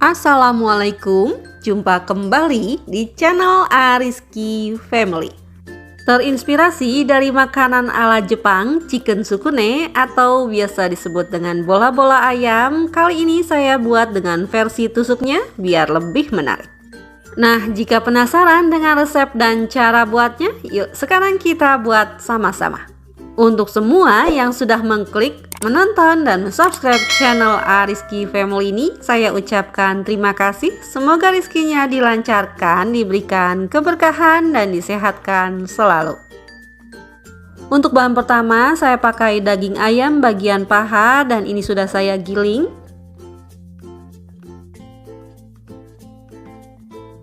Assalamualaikum, jumpa kembali di channel Ariski Family. Terinspirasi dari makanan ala Jepang, chicken sukune atau biasa disebut dengan bola-bola ayam, kali ini saya buat dengan versi tusuknya biar lebih menarik. Nah, jika penasaran dengan resep dan cara buatnya, yuk sekarang kita buat sama-sama. Untuk semua yang sudah mengklik, menonton, dan subscribe channel Ariski Family ini, saya ucapkan terima kasih. Semoga rezekinya dilancarkan, diberikan keberkahan, dan disehatkan selalu. Untuk bahan pertama, saya pakai daging ayam bagian paha, dan ini sudah saya giling.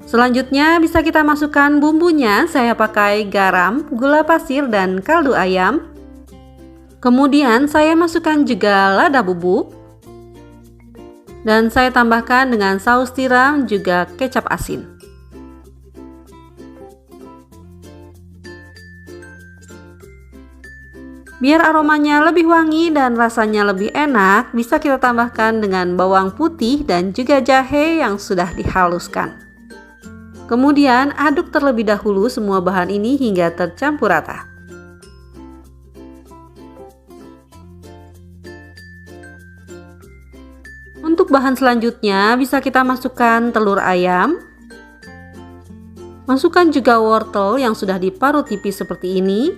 Selanjutnya bisa kita masukkan bumbunya. Saya pakai garam, gula pasir, dan kaldu ayam. Kemudian saya masukkan juga lada bubuk, dan saya tambahkan dengan saus tiram juga kecap asin. Biar aromanya lebih wangi dan rasanya lebih enak, bisa kita tambahkan dengan bawang putih dan juga jahe yang sudah dihaluskan. Kemudian aduk terlebih dahulu semua bahan ini hingga tercampur rata. Untuk bahan selanjutnya bisa kita masukkan telur ayam. Masukkan juga wortel yang sudah diparut tipis seperti ini.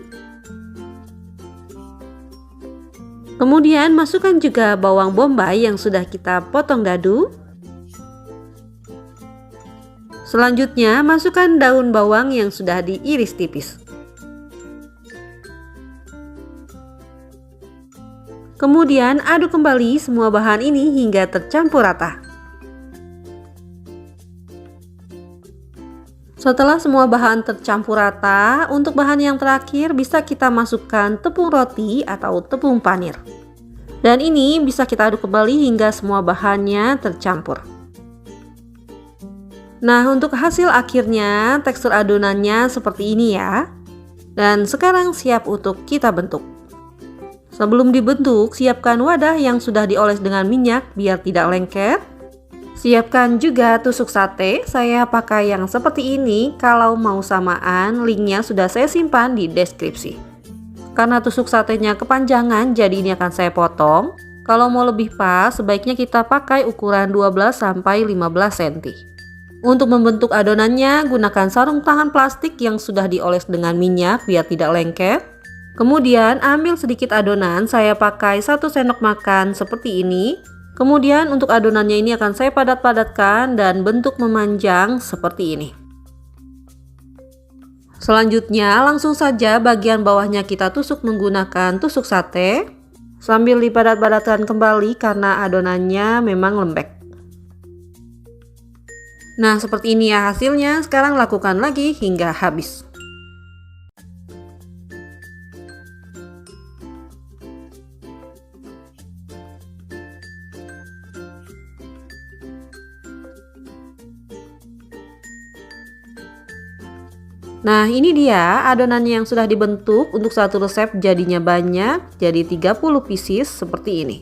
Kemudian masukkan juga bawang bombay yang sudah kita potong dadu. Selanjutnya masukkan daun bawang yang sudah diiris tipis. Kemudian aduk kembali semua bahan ini hingga tercampur rata. Setelah semua bahan tercampur rata, untuk bahan yang terakhir bisa kita masukkan tepung roti atau tepung panir. Dan ini bisa kita aduk kembali hingga semua bahannya tercampur. Nah, untuk hasil akhirnya tekstur adonannya seperti ini ya. Dan sekarang siap untuk kita bentuk. Sebelum dibentuk, siapkan wadah yang sudah dioles dengan minyak biar tidak lengket. Siapkan juga tusuk sate, saya pakai yang seperti ini. Kalau mau samaan, linknya sudah saya simpan di deskripsi. Karena tusuk satenya kepanjangan, jadi ini akan saya potong. Kalau mau lebih pas, sebaiknya kita pakai ukuran 12-15 cm. Untuk membentuk adonannya, gunakan sarung tangan plastik yang sudah dioles dengan minyak biar tidak lengket. Kemudian ambil sedikit adonan, saya pakai 1 sendok makan seperti ini. Kemudian untuk adonannya ini akan saya padat-padatkan dan bentuk memanjang seperti ini. Selanjutnya langsung saja bagian bawahnya kita tusuk menggunakan tusuk sate. Sambil dipadat-padatkan kembali karena adonannya memang lembek. Nah, seperti ini ya hasilnya. Sekarang lakukan lagi hingga habis. Nah, ini dia adonannya yang sudah dibentuk. Untuk satu resep jadinya banyak, jadi 30 pieces seperti ini.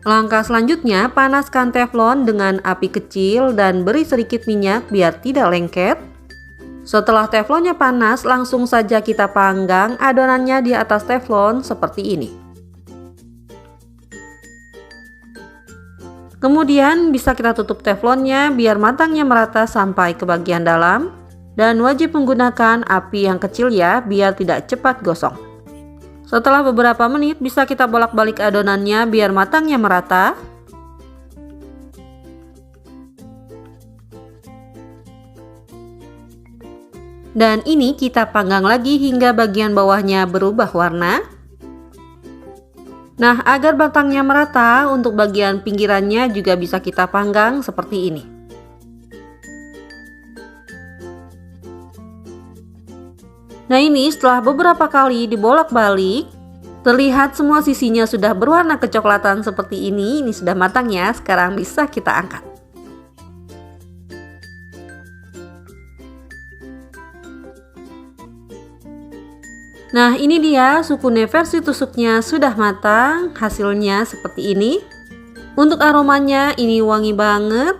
Langkah selanjutnya, panaskan teflon dengan api kecil dan beri sedikit minyak biar tidak lengket. Setelah teflonnya panas, langsung saja kita panggang adonannya di atas teflon seperti ini. Kemudian bisa kita tutup teflonnya biar matangnya merata sampai ke bagian dalam. Dan wajib menggunakan api yang kecil ya, biar tidak cepat gosong. Setelah beberapa menit bisa kita bolak-balik adonannya biar matangnya merata. Dan ini kita panggang lagi hingga bagian bawahnya berubah warna. Nah, agar batangnya merata, untuk bagian pinggirannya juga bisa kita panggang seperti ini. Nah, ini setelah beberapa kali dibolak-balik, terlihat semua sisinya sudah berwarna kecoklatan seperti ini. Ini sudah matang ya, sekarang bisa kita angkat. Nah, ini dia sukune versi tusuknya sudah matang, hasilnya seperti ini. Untuk aromanya ini wangi banget.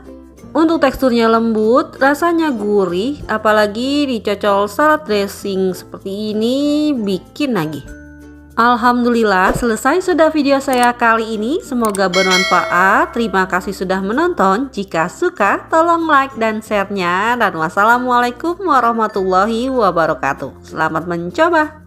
Untuk teksturnya lembut, rasanya gurih, apalagi dicocol salad dressing seperti ini bikin nagih. Alhamdulillah, selesai sudah video saya kali ini. Semoga bermanfaat. Terima kasih sudah menonton. Jika suka, tolong like dan share-nya. Dan wassalamualaikum warahmatullahi wabarakatuh. Selamat mencoba.